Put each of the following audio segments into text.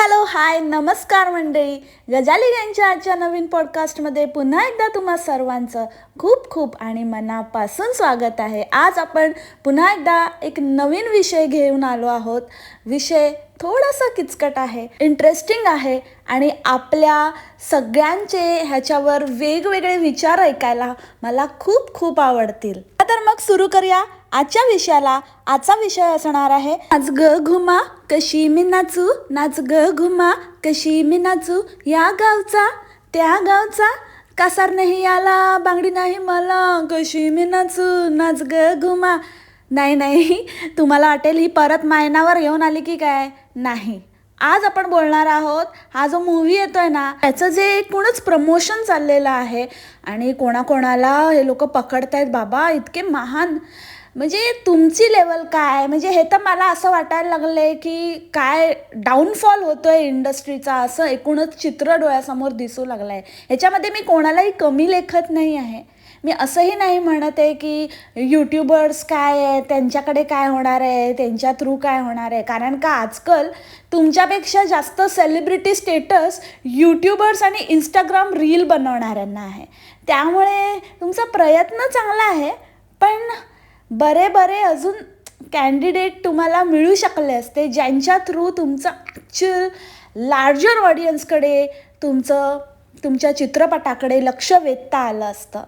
Hello hi नमस्कार मंडळी. गजाली यांच्या आजच्या नवीन पॉडकास्टमध्ये पुन्हा एकदा तुम्हा सर्वांचं खूप खूप आणि मनापासून स्वागत आहे. आज आपण पुन्हा एकदा एक नवीन विषय घेऊन आलो आहोत. विषय थोडासा किचकट आहे, इंटरेस्टिंग आहे आणि आपल्या सगळ्यांचे ह्याच्यावर वेगवेगळे विचार ऐकायला मला खूप खूप आवडतील. तर मग सुरू करूया आजच्या विषयाला. आजचा विषय असणार आहे नाच ग घुमा कशी मी नाचू, नाच ग घुमा कशी मी नाचू, या गावचा त्या गावचा कासार नाही आला बांगडी नाही मला, कशी मी नाचू नाच ग घुमा. नाही तुम्हाला वाटेल ही परत मायनावर येऊन आली की काय. नाही, आज आपण बोलणार आहोत हा जो मूव्ही येतोय ना त्याचं जे एकूणच प्रमोशन चाललेलं आहे आणि कोणाकोणाला हे लोक पकडतायत बाबा इतके महान. म्हणजे तुमची लेवल काय, म्हणजे हे तर मला असं वाटायला लागलंय की काय डाऊनफॉल होतोय इंडस्ट्रीचा, असं एकूणच चित्र डोळ्यासमोर दिसू लागलंय. ह्याच्यामध्ये मी कोणालाही कमी लेखत नाही आहे. मी असंही नाही म्हणत आहे की यूट्यूबर्स काय आहे, त्यांच्याकडे काय होणार आहे, त्यांच्या थ्रू काय होणार आहे. कारण का आजकाल तुमच्यापेक्षा जास्त सेलिब्रिटी स्टेटस यूट्यूबर्स आणि इंस्टाग्राम रील बनवणाऱ्यांना आहे. त्यामुळे तुमचा प्रयत्न चांगला आहे, पण बरे अजून कॅन्डिडेट तुम्हाला मिळू शकले असते ज्यांच्या थ्रू तुमचं ॲक्च्युअल लार्जर ऑडियन्सकडे तुमच्या चित्रपटाकडे लक्ष वेधता आलं असतं.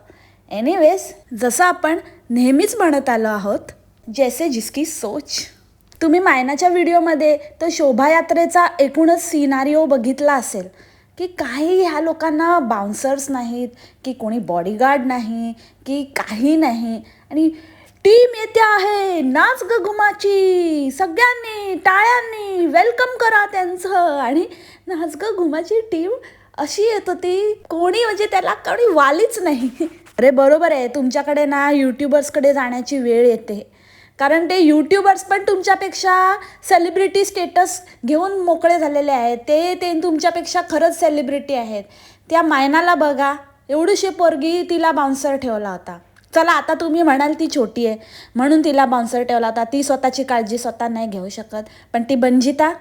एनिवेज, जसं आपण नेहमीच म्हणत आलो आहोत, जैसे जिसकी सोच. तुम्ही मायनाच्या व्हिडिओमध्ये तर शोभायात्रेचा एकूणच सिनारिओ बघितला असेल की काही ह्या लोकांना बाउन्सर्स नाहीत, की कोणी बॉडीगार्ड नाही, की काही नाही, आणि टीम येते आहे नाच ग घुमाची, सगळ्यांनी टाळ्यांनी वेलकम करा त्यांचं. आणि नाच ग घुमाची टीम अशी येत होती, कोणी म्हणजे त्याला कोणी वालीच नाही. अरे बरोबर आहे, तुमच्याकडे ना यूट्यूबर्सकडे जाण्याची वेळ येते, कारण ते यूट्यूबर्स पण तुमच्यापेक्षा सेलिब्रिटी स्टेटस घेऊन मोकळे झालेले आहेत. ते तुमच्यापेक्षा खरंच सेलिब्रिटी आहेत. त्या मायनाला बघा, एवढीशी पोरगी, तिला बाउन्सर ठेवला होता. चला आता तुम्ही म्हणाल ती छोटी आहे म्हणून तिला बाउन्सर ठेवला होता, ती स्वतःची काळजी स्वतः नाही घेऊ शकत. पण ती बंजिता,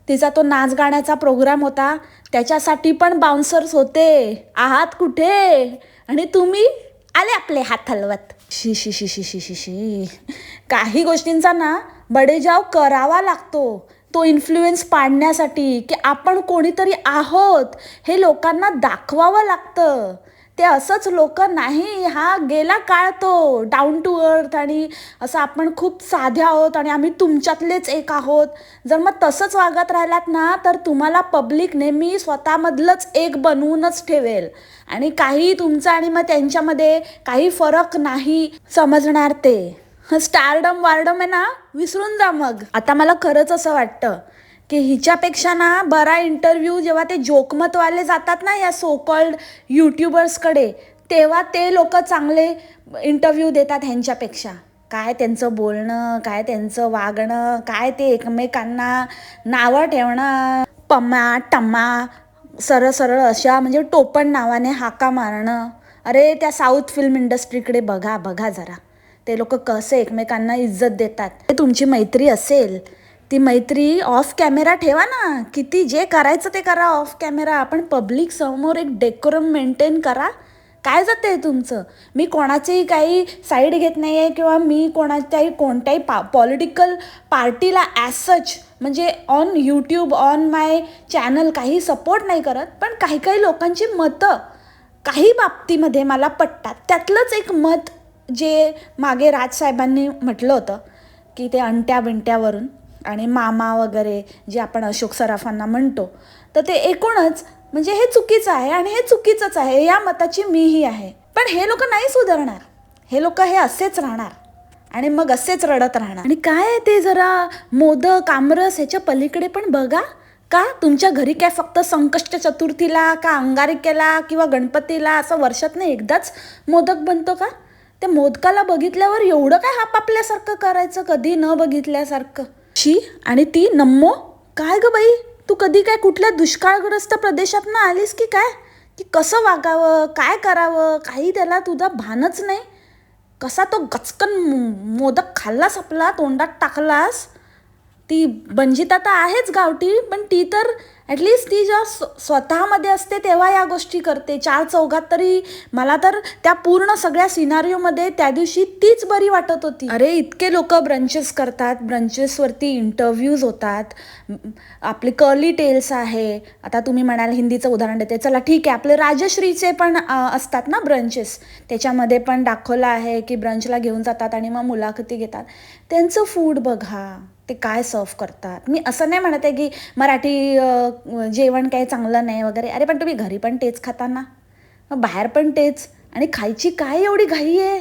तिचा तो नाच गाण्याचा प्रोग्राम होता, त्याच्यासाठी पण बाउन्सर्स होते. आहात कुठे आणि तुम्ही आले आपले हात हलवत. शी शी शी शी शी शी शी काही गोष्टींचा ना बडेजाव करावा लागतो, तो इन्फ्लुएन्स पाडण्यासाठी की आपण कोणीतरी आहोत हे लोकांना दाखवावं लागतं. ते असंच लोक नाही, हा गेला काळ तो डाऊन टू अर्थ आणि असं आपण खूप साधे आहोत आणि आम्ही तुमच्यातलेच एक आहोत. जर मग तसंच वागत राहिलात ना तर तुम्हाला पब्लिक नेहमी स्वतःमधलंच एक बनवूनच ठेवेल आणि काही तुमचं आणि मग त्यांच्यामध्ये काही फरक नाही समजणार. ते स्टारडम वार्डम आहे ना, विसरून जा. मग आता मला खरंच असं वाटतं की हिच्यापेक्षा ना बरा इंटरव्ह्यू जेव्हा ते जोकमतवाले जातात ना या सो कॉल्ड यूट्यूबर्सकडे, तेव्हा ते लोक चांगले इंटरव्ह्यू देतात ह्यांच्यापेक्षा. काय त्यांचं बोलणं, काय त्यांचं वागणं, काय ते एकमेकांना नावं ठेवणं, पम्मा टम्मा, सरळ अशा म्हणजे टोपण नावाने हाका मारणं. अरे त्या साऊथ फिल्म इंडस्ट्रीकडे बघा जरा, ते लोक कसे एकमेकांना इज्जत देतात. ते तुमची मैत्री असेल, ती मैत्री ऑफ कॅमेरा ठेवा ना. किती जे करायचं ते करा ऑफ कॅमेरा, आपण पब्लिक समोर एक डेकोरम मेंटेन करा. काय जाते तुमचं. मी कोणाचीही काही साईड घेत नाही आहे किंवा मी कोणत्याही पॉलिटिकल पार्टीला ॲज सच म्हणजे on YouTube on my channel काही सपोर्ट नाही करत. पण काही लोकांची मतं काही बाबतीमध्ये मला पटतात. त्यातलंच एक मत जे मागे राजसाहेबांनी म्हटलं होतं की ते अंट्या बिंट्यावरून आणि मामा वगैरे जे आपण अशोक सराफांना म्हणतो, तर ते एकूणच म्हणजे हे चुकीचं आहे आणि हे चुकीचंच आहे, या मताची मीही आहे. पण हे लोक नाही सुधारणार, हे लोक हे असेच राहणार आणि मग असेच रडत राहणार. आणि काय ते जरा मोदक आमरस ह्याच्या पलीकडे पण बघा. का तुमच्या घरी काय फक्त संकष्ट चतुर्थीला का अंगारिकेला किंवा गणपतीला असं वर्षातनं एकदाच मोदक बनतो का? त्या मोदकाला बघितल्यावर एवढं काय हापापल्यासारखं करायचं, कधी न बघितल्यासारखं. शी. आणि ती नम्मो, काय ग बाई, तू कधी काय कुठल्या दुष्काळग्रस्त प्रदेशात ना आलीस की काय, की कसं वागावं काय करावं काही त्याला तुझा भानच नाही. कसा तो गचकन मोदक खाल्लास, आपला तोंडात टाकलास. ती बंजिता तर आहेच गावठी, पण ती तर ॲटलिस्ट ती जेव्हा स्वतःमध्ये असते तेव्हा या गोष्टी करते. चार चौघात तरी मला तर त्या पूर्ण सगळ्या सिनारिओमध्ये त्या दिवशी तीच बरी वाटत होती. अरे इतके लोक ब्रंचेस करतात, ब्रंचेसवरती इंटरव्ह्यूज होतात, आपले कर्ली टेल्स आहे. आता तुम्ही म्हणाल हिंदीचं उदाहरण देते, चला ठीक आहे, आपले राजश्रीचे पण असतात ना ब्रंचेस, त्याच्यामध्ये पण दाखवलं आहे की ब्रंचला घेऊन जातात आणि मग मुलाखती घेतात. त्यांचं फूड बघा, ते काय सर्व करतात. मी असं नाही म्हणत आहे की मराठी जेवण काही चांगलं नाही वगैरे. अरे पण तुम्ही घरी पण तेच खाता ना, मग बाहेर पण तेच, आणि खायची काय एवढी घाई आहे?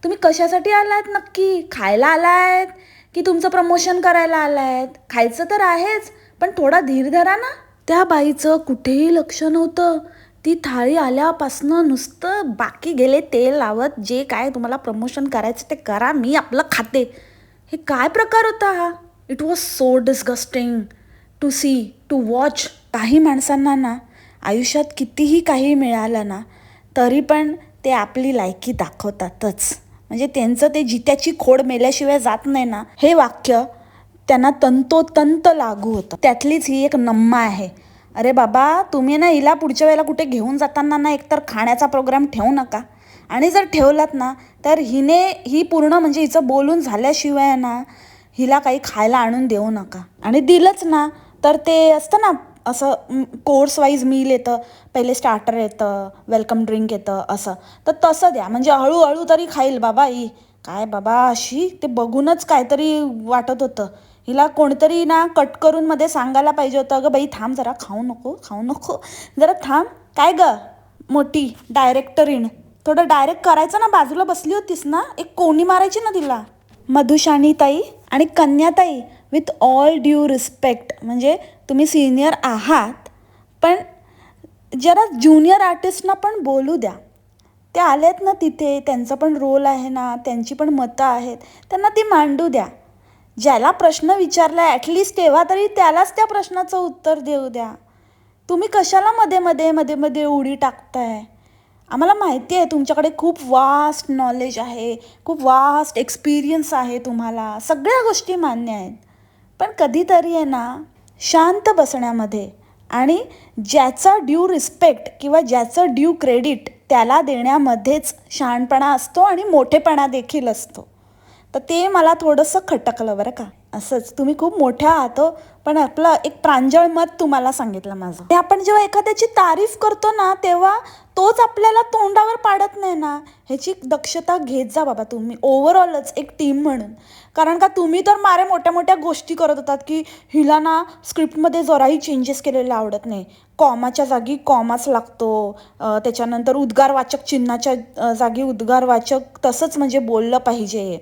तुम्ही कशासाठी आलायत नक्की? खायला आलायत की तुमचं प्रमोशन करायला आलायत? खायचं तर आहेच, पण थोडा धीर धरा ना. त्या बाईचं कुठेही लक्ष नव्हतं. ती थाळी आल्यापासनं नुसतं बाकी गेले तेल लावत, जे काय तुम्हाला प्रमोशन करायचं ते करा, मी आपलं खाते. हे काय प्रकार होता हा? It was so disgusting to see, to watch. काही माणसांना ना आयुष्यात कितीही काही मिळालं ना तरी पण ते आपली लायकी दाखवतातच. म्हणजे त्यांचं ते जित्याची खोड मेल्याशिवाय जात नाही ना, हे वाक्य त्यांना तंतोतंत लागू होतं. त्यातलीच ही एक नम्मा आहे. अरे बाबा, तुम्ही ना हिला पुढच्या वेळेला कुठे घेऊन जाताना ना एकतर खाण्याचा प्रोग्राम ठेवू नका, आणि जर ठेवलात ना तर ही पूर्ण म्हणजे हिचं बोलून झाल्याशिवाय ना हिला काही खायला आणून देऊ नका. आणि दिलंच ना तर ते असतं ना असं कोर्स वाईज मील येतं, पहिले स्टार्टर येतं, वेलकम ड्रिंक येतं, असं तर तसं द्या. म्हणजे हळूहळू तरी खाईल बाबा ही. काय बाबा, अशी ते बघूनच काहीतरी वाटत होतं. हिला कोणतरी ना कट करून मध्ये सांगायला पाहिजे होतं, अगं बाई थांब जरा, खाऊ नको जरा थांब. काय ग मोठी डायरेक्टरीण, थोडं डायरेक्ट करायचं ना, बाजूला बसली होतीस ना, एक कोणी मारायची ना तिला. मधुशानीताई आणि कन्याताई, विथ ऑल ड्यू रिस्पेक्ट, म्हणजे तुम्ही सिनियर आहात पण जरा ज्युनियर आर्टिस्टना पण बोलू द्या. ते आलेत ना तिथे, त्यांचा पण रोल आहे ना, त्यांची पण मतं आहेत, त्यांना ती मांडू द्या. ज्याला प्रश्न विचारला ॲटलिस्ट तेव्हा तरी त्यालाच त्या प्रश्नाचं उत्तर देऊ द्या. तुम्ही कशाला मध्ये उडी टाकताय? आम्हाला माहिती आहे तुमच्याकडे खूप वास्ट नॉलेज आहे, खूप वास्ट एक्सपिरियन्स आहे, तुम्हाला सगळ्या गोष्टी मान्य आहेत. पण कधीतरी आहे ना शांत बसण्यामध्ये आणि ज्याचा ड्यू रिस्पेक्ट किंवा ज्याचं ड्यू क्रेडिट त्याला देण्यामध्येच शहाणपणा असतो आणि मोठेपणा देखील असतो. तर ते मला थोडंसं खटकलं बरं का. असंच तुम्ही खूप मोठ्या आहात हो, पण आपलं एक प्रांजळ मत तुम्हाला सांगितलं माझं. ते आपण जेव्हा एखाद्याची तारीफ करतो ना तेव्हा तोच आपल्याला तोंडावर पाडत नाही ना, ह्याची दक्षता घेत जा बाबा तुम्ही, ओव्हरऑलच एक टीम म्हणून. कारण का तुम्ही तर मारे मोठ्या मोठ्या गोष्टी करत होतात की हिला ना स्क्रिप्टमध्ये जराही चेंजेस केलेले आवडत नाही, कॉमाच्या जागी कॉमाच लागतो, त्याच्यानंतर उद्गारवाचक चिन्हाच्या जागी उद्गारवाचक तसंच म्हणजे बोललं पाहिजे,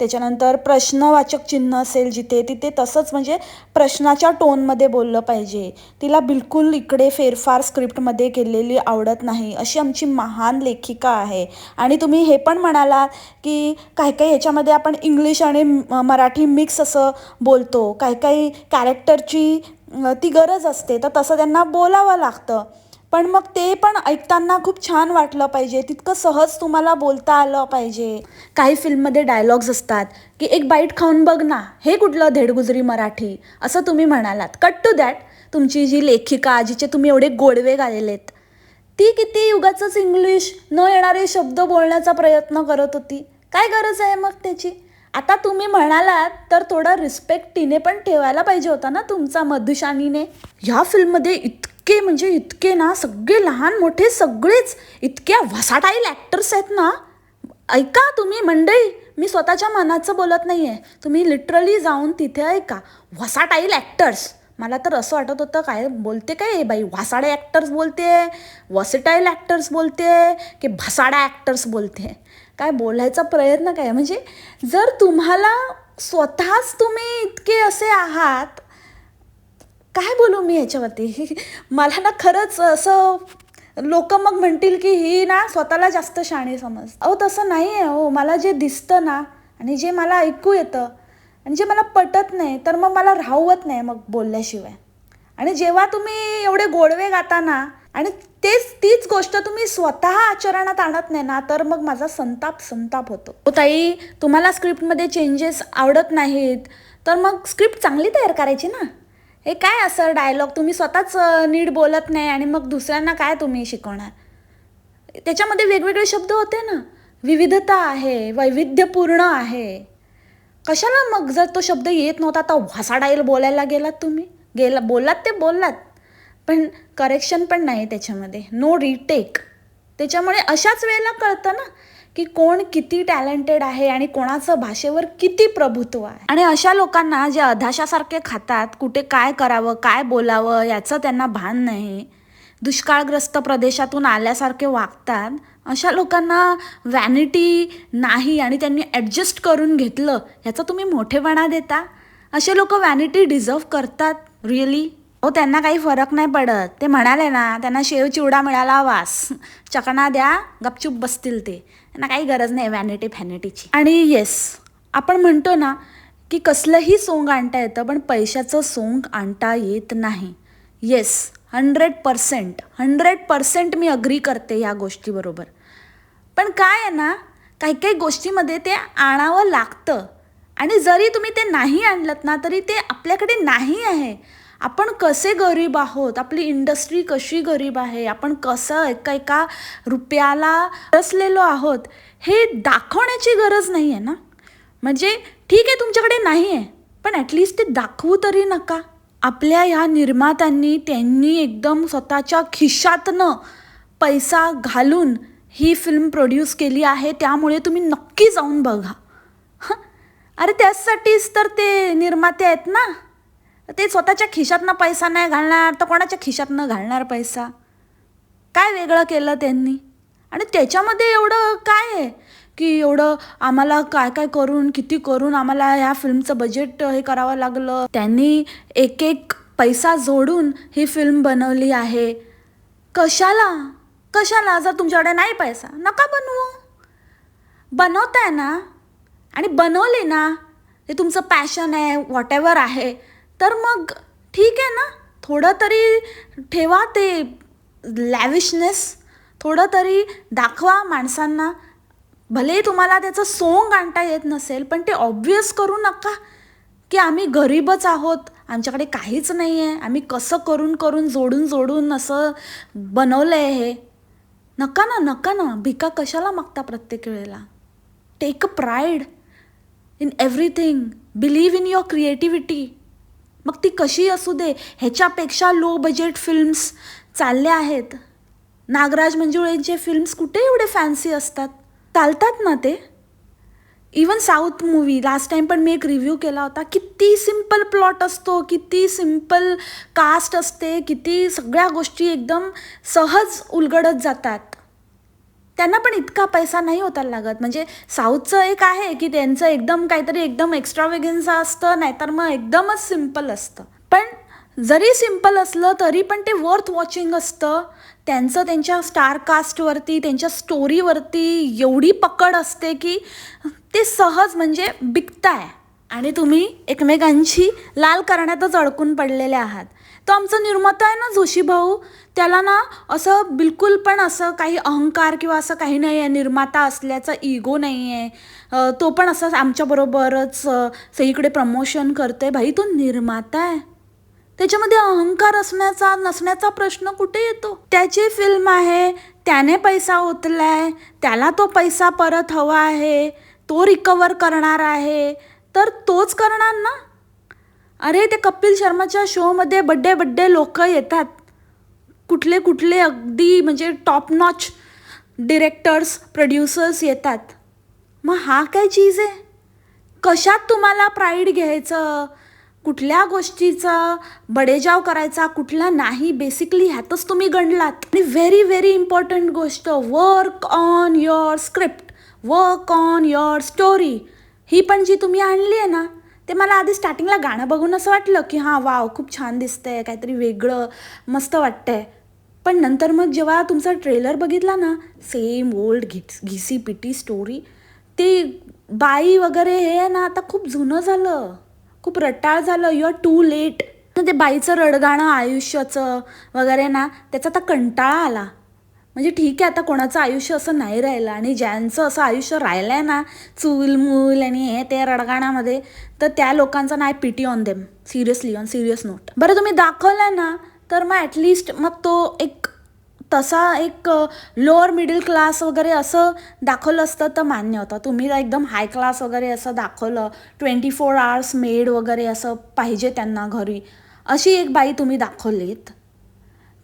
त्याच्यानंतर प्रश्नवाचक चिन्ह असेल जिथे तिथे तसंच म्हणजे प्रश्नाच्या टोनमध्ये बोललं पाहिजे. तिला बिलकुल इकडे फेरफार स्क्रिप्टमध्ये केलेली आवडत नाही, अशी आमची महान लेखिका आहे. आणि तुम्ही हे पण म्हणालात की काही काही ह्याच्यामध्ये आपण इंग्लिश आणि मराठी मिक्स असं बोलतो, काही काही कॅरेक्टरची ती गरज असते, तर तसं त्यांना बोलावं लागतं. पण मग ते पण ऐकताना खूप छान वाटलं पाहिजे, तितकं सहज तुम्हाला बोलता आलं पाहिजे. काही फिल्ममध्ये डायलॉग्स असतात की एक बाईट खाऊन बघ ना, हे कुठलं धेडगुजरी मराठी, असं तुम्ही म्हणालात. Cut to that. तुमची जी लेखिका जिचे तुम्ही एवढे गोडवे गायलेत, ती किती युगाचंच इंग्लिश न येणारे शब्द बोलण्याचा प्रयत्न करत होती. काय गरज आहे मग त्याची? आता तुम्ही म्हणालात तर थोडा रिस्पेक्ट तिने पण ठेवायला पाहिजे होता ना तुमचा, मधुशानीने. ह्या फिल्ममध्ये इतके म्हणजे इतके ना सगळे लहान मोठे सगळेच इतक्या व्हसाटाईल ॲक्टर्स आहेत ना. ऐका तुम्ही मंडळी, मी स्वतःच्या मनाचं बोलत नाही आहे, तुम्ही लिटरली जाऊन तिथे ऐका. व्हसाटाईल ॲक्टर्स, मला तर असं वाटत होतं काय बोलते काय बाई, वासाडे ॲक्टर्स बोलते, वर्सेटाईल ॲक्टर्स बोलते की भसाडा ॲक्टर्स बोलते, काय बोलायचा प्रयत्न काय. म्हणजे जर तुम्हाला स्वतःच तुम्ही इतके असे आहात, काय बोलू मी ह्याच्यावरती. मला ना खरंच असं लोक मग म्हणतील की ही ना स्वतःला जास्त शाणे समज. अहो तसं नाही आहे हो. मला जे दिसतं ना आणि जे मला ऐकू येतं आणि जे मला पटत नाही तर मग मला राहवत नाही मग बोलल्याशिवाय. आणि जेव्हा तुम्ही एवढे गोडवे गाता ना आणि तीच गोष्ट तुम्ही स्वतः आचरणात आणत नाही ना, तर मग माझा संताप होतो. ताई, तुम्हाला स्क्रिप्टमध्ये चेंजेस आवडत नाहीत तर मग स्क्रिप्ट चांगली तयार करायची ना. हे काय असं डायलॉग, तुम्ही स्वतःच नीट बोलत नाही आणि मग दुसऱ्यांना काय तुम्ही शिकवणार. त्याच्यामध्ये वेगवेगळे शब्द होते ना, विविधता आहे, वैविध्यपूर्ण आहे. कशाला मग जर तो शब्द येत नव्हता तर वासाडाईल बोलायला गेलात तुम्ही, बोललात ते बोललात, पण करेक्शन पण नाही त्याच्यामध्ये, नो रिटेक. त्याच्यामुळे अशाच वेळेला कळतं ना की कोण किती टॅलेंटेड आहे आणि कोणाचं भाषेवर किती प्रभुत्व आहे. आणि अशा लोकांना जे अधाशासारखे खातात, कुठे काय करावं काय बोलावं याचं त्यांना भान नाही, दुष्काळग्रस्त प्रदेशातून आल्यासारखे वागतात, अशा लोकांना व्हॅनिटी नाही आणि त्यांनी ॲडजस्ट करून घेतलं ह्याचा तुम्ही मोठेपणा देता. असे लोक व्हॅनिटी डिझर्व करतात रिअली? हो, त्यांना काही फरक नाही पडत. ते म्हणाले ना, त्यांना शेव चिवडा मिळाला वास, चकना द्या गपचूप बसतील ते, त्यांना काही गरज नाही व्हॅनिटी फॅनिटीची. आणि येस, आपण म्हणतो ना की कसलंही सोंग आणता येतं पण पैशाचं सोंग आणता येत नाही. येस, 100% मी अग्री करते ह्या गोष्टीबरोबर. पण काय आहे ना, काही काही गोष्टीमध्ये ते आणावं लागतं आणि जरी तुम्ही ते नाही आणलं ना तरी ते आपल्याकडे नाही आहे. आपण कसे गरीब आहोत, आपली इंडस्ट्री कशी गरीब आहे, आपण कसं एका रुपयाला रसलेलो आहोत हे दाखवण्याची गरज नाही आहे ना. म्हणजे ठीक आहे तुमच्याकडे नाही आहे, पण ॲटलिस्ट ते दाखवू तरी नका. आपल्या ह्या निर्मात्यांनी त्यांनी एकदम स्वतःच्या खिशातनं पैसा घालून ही फिल्म प्रोड्यूस केली आहे, त्यामुळे तुम्ही नक्की जाऊन बघा. अरे त्यासाठीच तर ते निर्माते आहेत ना. ते स्वतःच्या खिशातनं पैसा नाही घालणार तर कोणाच्या खिशातनं घालणार पैसा? काय वेगळं केलं त्यांनी? आणि त्याच्यामध्ये एवढं काय आहे की एवढं आम्हाला काय काय करून किती करून आम्हाला ह्या फिल्मचं बजेट हे करावं लागलं. त्यांनी एक एक पैसा जोडून ही फिल्म बनवली आहे. कशाला कशाला? जर तुमच्याकडे नाही पैसा नका बनवू. बनवताय ना आणि बनवले ना, ते तुमचं पॅशन आहे, व्हॉटेवर आहे, तर मग ठीक आहे ना. थोडं तरी ठेवा ते लॅविशनेस, थोडं तरी दाखवा माणसांना. भले तुम्हाला त्याचं सोंग आणता येत नसेल पण ते ऑब्व्हियस करू नका की आम्ही गरीबच आहोत, आमच्याकडे काहीच नाही आहे, आम्ही कसं करून करून जोडून जोडून असं बनवलं आहे हे. नका ना, नका ना. भिका कशाला मागता प्रत्येक वेळेला? Take a pride in everything. Believe in your creativity. मग ती कशी असू दे. ह्याच्यापेक्षा लो बजेट फिल्म्स चालल्या आहेत. नागराज मंजुळेंचे फिल्म्स कुठे एवढे फॅन्सी असतात, चालतात ना ते. Even south movie last time पण मी एक रिव्ह्यू केला होता. किती सिम्पल प्लॉट असतो, किती सिम्पल कास्ट असते, किती सगळ्या गोष्टी एकदम सहज उलगडत जातात. त्यांना पण इतका पैसा नाही होता लागत. म्हणजे साऊथचं एक आहे की त्यांचं एकदम काहीतरी एकदम एक्स्ट्रावेगन्स असतं, नाहीतर मग एकदमच सिम्पल असतं. पण जरी सिम्पल असलं तरी पण ते वर्थ वॉचिंग असतं. त्यांचं त्यांच्या स्टार कास्टवरती, त्यांच्या स्टोरीवरती एवढी पकड असते की ते सहज म्हणजे बिकताय आणि तुम्ही एकमेकांची लाल करण्यातच अडकून पडलेले आहात. तो आमचा निर्माता आहे ना जोशी भाऊ, त्याला ना असं बिलकुल पण असं काही अहंकार किंवा असं काही नाही आहे, निर्माता असल्याचा इगो नाही आहे. तो पण असं आमच्याबरोबरच सगळीकडे प्रमोशन करतोय. भाई तो निर्माता आहे, त्याच्यामध्ये अहंकार असण्याचा नसण्याचा प्रश्न कुठे येतो? त्याची फिल्म आहे, त्याने पैसा ओतलाय, त्याला तो पैसा परत हवा आहे, तो रिकवर करणार आहे, तर तोच करणार ना. अरे ते कपिल शर्माच्या शोमध्ये बड्डे लोक येतात, कुठले कुठले अगदी म्हणजे टॉप नॉच डिरेक्टर्स प्रोड्युसर्स येतात. मग हा काय चीज आहे? कशात तुम्हाला प्राईड घ्यायचं, कुठल्या गोष्टीचा बडेजाव करायचा, कुठला नाही, बेसिकली ह्यातच तुम्ही गणलात. आणि व्हेरी व्हेरी इम्पॉर्टंट गोष्ट, work on your script, work on your story. ही पण जी तुम्ही आणली आहे ना, ते मला आधी स्टार्टिंगला गाणं बघून असं वाटलं की हां वाव खूप छान दिसतंय, काहीतरी वेगळं मस्त वाटतंय. पण नंतर मग जेव्हा तुमचा ट्रेलर बघितला ना, सेम ओल्ड घिसी पिटी स्टोरी. ते बाई वगैरे हे ना आता खूप जुनं झालं, खूप रटाळ झालं. You are too late. ते बाईचं रडगाणं आयुष्याचं वगैरे ना, त्याचा आता कंटाळा आला. म्हणजे ठीक आहे, आता कोणाचं आयुष्य असं नाही राहिलं आणि ज्यांचं असं आयुष्य राहिलं आहे ना चूल मूल आणि हे ते रडगाण्यामध्ये, तर त्या लोकांचा नाही PT on them, seriously, on serious note. बरं तुम्ही दाखवलाय ना, तर मग ॲटलिस्ट मग तो एक तसा एक लोअर मिडल क्लास वगैरे असं दाखवलं असतं तर मान्य होतं. तुम्ही एकदम हाय क्लास वगैरे असं दाखवलं, 24 आवर्स मेड वगैरे असं पाहिजे त्यांना घरी, अशी एक बाई तुम्ही दाखवलीत,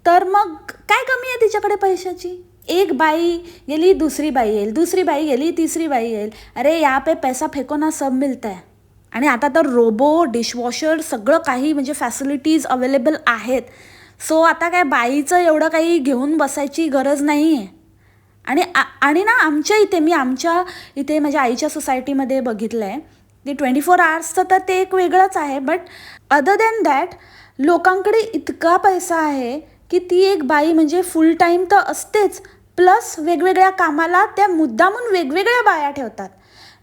तर मग काय कमी आहे तिच्याकडे पैशाची? एक बाई गेली दुसरी बाई येईल, दुसरी बाई गेली तिसरी बाई येईल. अरे या पे पैसा फेको ना सब मिळतं आहे. आणि आता तर रोबो, डिशवॉशर सगळं काही म्हणजे फॅसिलिटीज अवेलेबल आहेत. सो आता काय बाईचं एवढं काही घेऊन बसायची गरज नाही आहे. आणि ना आमच्या इथे, मी आमच्या इथे माझ्या आईच्या सोसायटीमध्ये बघितलं आहे, ते 24 आवर्सचं तर ते एक वेगळंच आहे. बट अदर दॅन दॅट लोकांकडे इतका पैसा आहे की ती एक बाई म्हणजे फुल टाईम तर असतेच, प्लस वेगवेगळ्या कामाला त्या मुद्दामून वेगवेगळ्या बाया ठेवतात.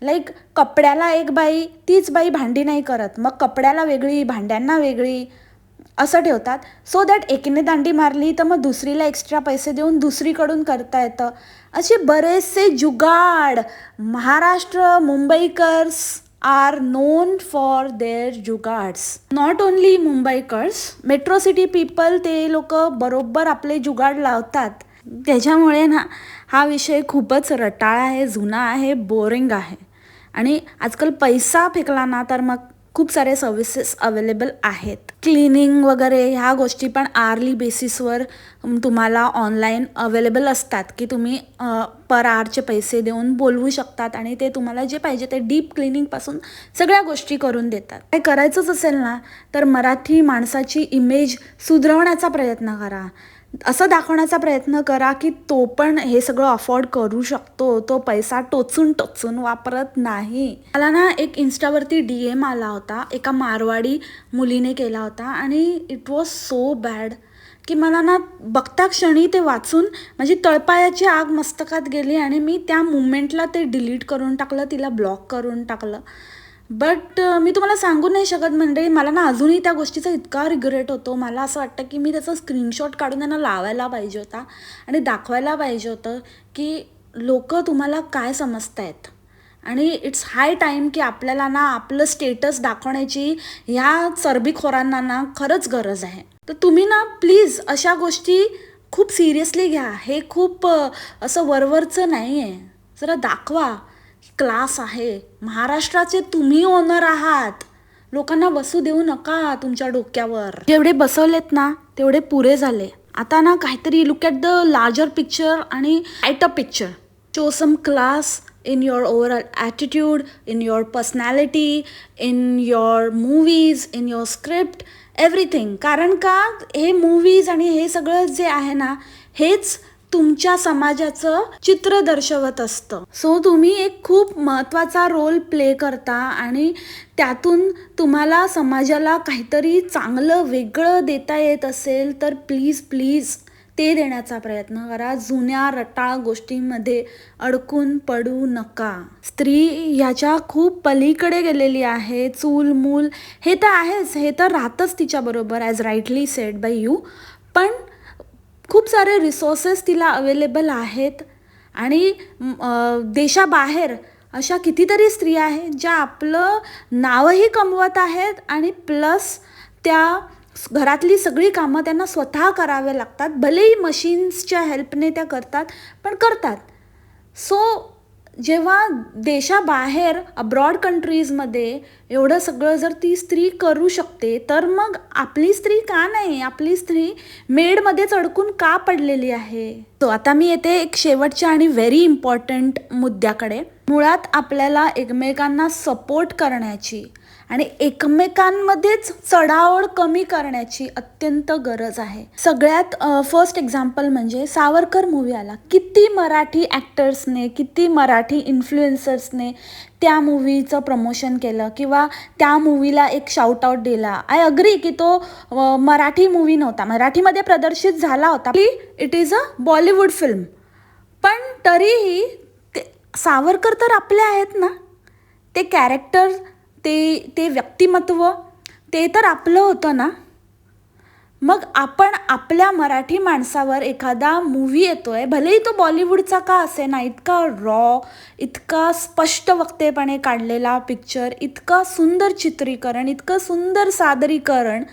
लाईक कपड्याला एक बाई, तीच बाई भांडी नाही करत, मग कपड्याला वेगळी, भांड्यांना वेगळी असं ठेवतात. सो दॅट एकीने दांडी मारली तर मग दुसरीला एक्स्ट्रा पैसे देऊन दुसरीकडून करता येतं. असे बरेचसे जुगाड. Maharashtra, Mumbaikars are known for their jugaads. Not only Mumbaikars, metro city people ते लोक बरोबर आपले जुगाड लावतात. त्याच्यामुळे ना हा विषय खूपच रटाळ आहे, जुना आहे, बोरिंग आहे. आणि आजकाल पैसा फेकला ना तर मग खूप सारे सर्विसेस अवेलेबल आहेत. क्लिनिंग वगैरे ह्या गोष्टी पण आर्ली बेसिसवर तुम्हाला ऑनलाईन अवेलेबल असतात, की तुम्ही पर आवरचे पैसे देऊन बोलवू शकतात आणि ते तुम्हाला जे पाहिजे ते डीप क्लिनिंगपासून सगळ्या गोष्टी करून देतात. काय करायचंच असेल ना तर मराठी माणसाची इमेज सुधारण्याचा प्रयत्न करा. असं दाखवण्याचा प्रयत्न करा की तो पण हे सगळं अफोर्ड करू शकतो, तो पैसा टोचून टोचून वापरत नाही. मला ना एक इन्स्टावरती DM आला होता, एका मारवाडी मुलीने केला होता आणि इट वॉज सो बॅड की मला ना बघता क्षणी ते वाचून माझी तळपायाची आग मस्तकात गेली आणि मी त्या मुमेंटला ते डिलीट करून टाकलं, तिला ब्लॉक करून टाकलं. बट मी तुम्हाला सांगू नाही शकत मंडळी, मला ना अजूनही त्या गोष्टीचा इतका रिग्रेट होतो. मला असं वाटतं की मी त्याचा स्क्रीनशॉट काढून त्यांना लावायला पाहिजे होता आणि दाखवायला पाहिजे होतं की लोक तुम्हाला काय समजतायत. आणि इट्स हाय टाईम की आपल्याला ना आपलं स्टेटस दाखवण्याची ह्या चरबीखोरांना ना खरंच गरज आहे. तर तुम्ही ना प्लीज अशा गोष्टी खूप सिरियसली घ्या. हे खूप असं वरवरचं नाही आहे. जरा दाखवा क्लास आहे. महाराष्ट्राचे तुम्ही ओनर आहात. लोकांना बसू देऊ नका तुमच्या डोक्यावर. जेवढे बसवलेत ना तेवढे पुरे झाले. आता ना काहीतरी look at the larger picture आणि write a picture. Show some class in your overall attitude, in your personality, in your movies, in your script, everything. कारण का हे मूवीज आणि हे सगळं जे आहे ना हेच तुमच्या समाजाचं चित्र दर्शवत असतं. सो तुम्ही एक खूप महत्त्वाचा रोल प्ले करता आणि त्यातून तुम्हाला समाजाला काहीतरी चांगलं वेगळं देता येत असेल तर प्लीज प्लीज ते देण्याचा प्रयत्न करा. जुन्या रटाळ गोष्टींमध्ये अडकून पडू नका. स्त्री ह्याच्या खूप पलीकडे गेलेली आहे. चूल मूल हे तर आहेच, हे तर राहतच तिच्याबरोबर, as rightly sed bye you. पण खूप सारे रिसोर्सेस तिला अवेलेबल आहेत आणि देशाबाहेर अशा कितीतरी स्त्रिया आहेत ज्या आपलं नावही कमवत आहेत आणि प्लस त्या घरातली सगळी कामं त्यांना स्वतः करावे लागतात. भलेही मशीन्सच्या हेल्पने त्या करतात, पण करतात. सो जेव्हा देशाबाहेर अब्रॉड कंट्रीजमध्ये एवढं सगळं जर ती स्त्री करू शकते तर मग आपली स्त्री का नाही? आपली स्त्री मेडमध्येच अडकून का पडलेली आहे? तो आता मी येते एक शेवटच्या आणि व्हेरी इम्पॉर्टंट मुद्द्याकडे. मुळात आपल्याला एकमेकांना सपोर्ट करण्याची आणि एकमेकांमध्येच चढाओढ कमी करण्याची अत्यंत गरज आहे. सगळ्यात फर्स्ट एक्झाम्पल म्हणजे सावरकर मूवी आला. किती मराठी ॲक्टर्सने, किती मराठी इन्फ्लुएन्सर्सने त्या मूवीचं प्रमोशन केलं किंवा त्या मूवीला एक शाउट आउट दिला. आय अग्री की तो मराठी मूवी नव्हता, मराठीमध्ये प्रदर्शित झाला होता, it is a Bollywood film. पण तरीही सावरकर तर आपले आहेत ना, ते कॅरेक्टर, ते व्यक्तिमत्व ते तर आपलं होतं ना. मग आपण आपल्या मराठी माणसावर एखादा मूव्ही येतोय, भलेही तो बॉलिवूडचा का असेना, इतका रॉ, इतका स्पष्ट वक्तेपणे काढलेला पिक्चर, इतका सुंदर चित्रीकरण, इतकं सुंदर सादरीकरण,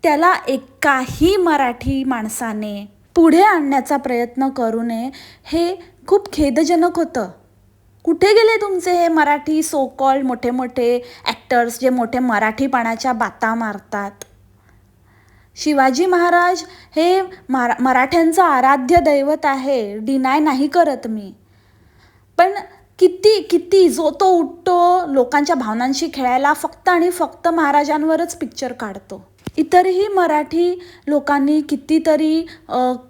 त्याला एकाही मराठी माणसाने पुढे आणण्याचा प्रयत्न करू नये, हे खूप खेदजनक होतं. कुठे गेले तुमचे हे मराठी सो कॉल्ड मोठे मोठे ॲक्टर्स, जे मोठे मराठीपणाच्या बाता मारतात. शिवाजी महाराज हे मराठ्यांचं आराध्य दैवत आहे, डिनाय नाही करत मी. पण किती किती जो तो उठतो लोकांच्या भावनांशी खेळायला, फक्त आणि फक्त महाराजांवरच पिक्चर काढतो. इतरही मराठी लोकांनी कितीतरी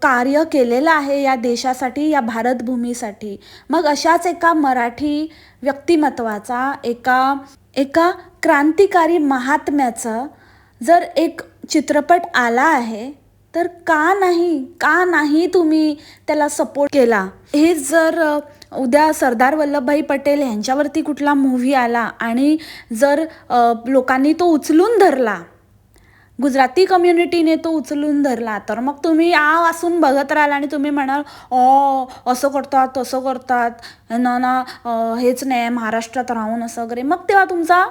कार्य केलेलं आहे या देशासाठी, या भारतभूमीसाठी. मग अशाच एका मराठी व्यक्तिमत्वाचा, एका क्रांतिकारी महात्म्याचं जर एक चित्रपट आला आहे, तर का नाही तुम्ही त्याला सपोर्ट केला. हे जर उद्या सरदार वल्लभभाई पटेल यांच्यावरती कुठला मूव्ही आला आणि जर लोकांनी तो उचलून धरला, गुजराती कम्युनिटीने तो उचलून धरला, तर मग तुम्ही वासून बघत राहाल आणि तुम्ही म्हणाल असं करतात तसं करतात ना, हेच नाही महाराष्ट्रात राहून असं वगैरे. मग तेव्हा तुमचा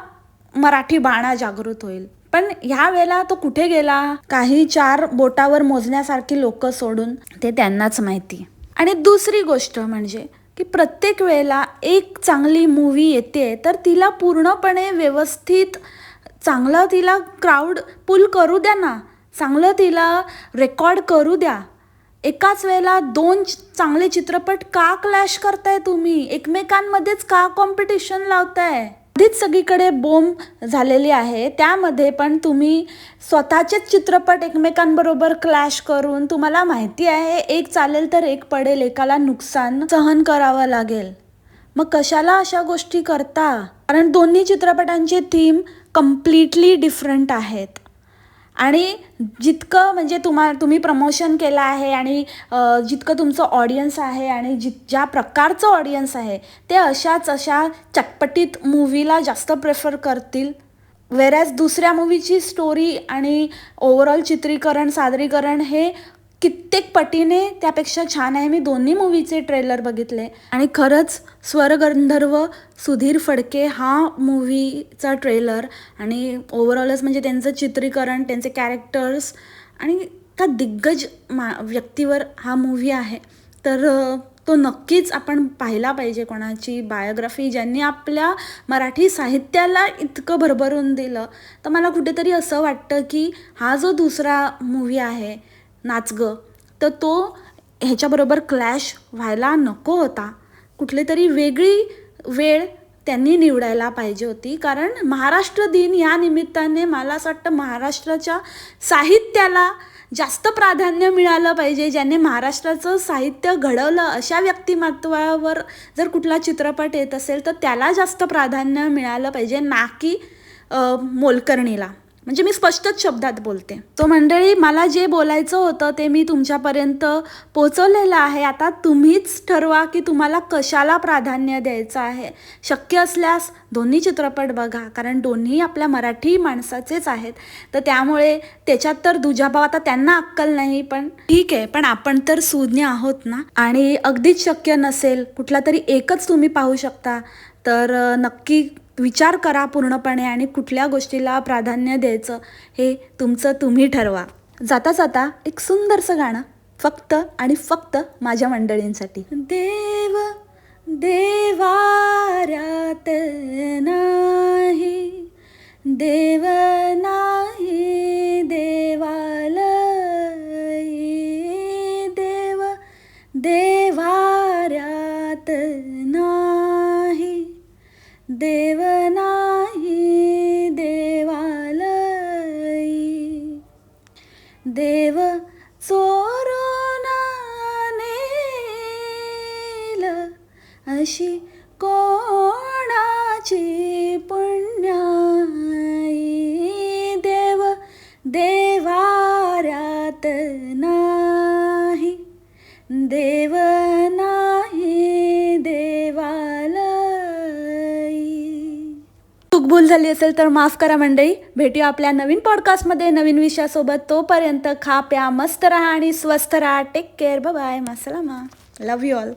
मराठी बाणा जागृत होईल. पण ह्या वेळेला तो कुठे गेला, काही 4 बोटावर मोजण्यासारखी लोक सोडून, ते त्यांनाच माहिती. आणि दुसरी गोष्ट म्हणजे की प्रत्येक वेळेला एक चांगली मूव्ही येते तर तिला पूर्णपणे व्यवस्थित चांगलं तिला क्राऊड पुल करू द्या ना, चांगलं तिला रेकॉर्ड करू द्या. एकाच वेळेला 2 चांगले चित्रपट का क्लॅश करताय तुम्ही, एकमेकांमध्येच का कॉम्पिटिशन लावताय. आधीच सगळीकडे बोंब झालेली आहे, त्यामध्ये पण तुम्ही स्वतःचेच चित्रपट एकमेकांबरोबर क्लॅश करून, तुम्हाला माहिती आहे एक चालेल तर एक पडेल, एकाला नुकसान सहन करावं लागेल. मग कशाला अशा गोष्टी करता. कारण दोन्ही चित्रपटांचे थीम कम्प्लिटली डिफरंट आहेत. आणि जितकं म्हणजे तुम्ही प्रमोशन केलं आहे आणि जितकं तुमचं ऑडियन्स आहे आणि ज्या प्रकारचं ऑडियन्स आहे, ते अशा चटपटीत मूव्हीला जास्त प्रेफर करतील. वेरॅज दुसऱ्या मूव्हीची स्टोरी आणि ओव्हरऑल चित्रीकरण, सादरीकरण हे कित्येक पटीने त्यापेक्षा छान आहे. मी दोन्ही मूव्हीचे ट्रेलर बघितले आणि खरंच स्वरगंधर्व सुधीर फडके हा मूव्हीचा ट्रेलर आणि ओव्हरऑलच म्हणजे त्यांचं चित्रीकरण, त्यांचे कॅरेक्टर्स आणि त्या दिग्गज व्यक्तीवर हा मूव्ही आहे. तर तो नक्कीच आपण पाहिला पाहिजे. कोणाची बायोग्राफी ज्यांनी आपल्या मराठी साहित्याला इतकं भरभरून दिलं. तर मला कुठेतरी असं वाटतं की हा जो दुसरा मूव्ही आहे नाच गं, तर तो ह्याच्याबरोबर क्लॅश व्हायला नको होता. कुठली तरी वेगळी वेळ त्यांनी निवडायला पाहिजे होती. कारण महाराष्ट्र दिन या निमित्ताने मला असं वाटतं महाराष्ट्राच्या साहित्याला जास्त प्राधान्य मिळालं पाहिजे. ज्यांनी महाराष्ट्राचं साहित्य घडवलं अशा व्यक्तिमत्वावर जर कुठला चित्रपट येत असेल तर त्याला जास्त प्राधान्य मिळालं पाहिजे, ना की मोलकरणीला. म्हणजे मी स्पष्टच शब्दात बोलते. तो मंडळी, मला जे बोलायचं होतं ते मी तुमच्यापर्यंत पोहोचवलेलं आहे. आता तुम्हीच ठरवा की तुम्हाला कशाला प्राधान्य द्यायचं आहे. शक्य असल्यास दोन्ही चित्रपट बघा, कारण दोन्ही आपल्या मराठी माणसाचेच आहेत. तर त्यामुळे त्याच्यात तर दुजाभाव, आता त्यांना अक्कल नाही, पण ठीक आहे, पण आपण तर सुज्ञ आहोत ना. आणि अगदीच शक्य नसेल, कुठला तरी एकच तुम्ही पाहू शकता, तर नक्की विचार करा पूर्णपणे आणि कुठल्या गोष्टीला प्राधान्य द्यायचं हे तुमचं तुम्ही ठरवा. जाता जाता एक सुंदरसं गाणं फक्त आणि फक्त माझ्या मंडळींसाठी. देव देवाऱ्यात नाही, देव नाही देवालयी, देव देवाऱ्यात नाही, देव नाही देवालयी, देव चोरून नेल अशी कोणाची पुण्याई, देव देवाऱ्यात नाही, देव नाही देवालयी. भूल झाली असेल तर माफ करा मंडळी. भेटूया आपल्या नवीन पॉडकास्टमध्ये नवीन विषयासोबत. तोपर्यंत खा प्या मस्त राहा आणि स्वस्थ राहा. Take care. Bye bye. मासलामा. Love you all.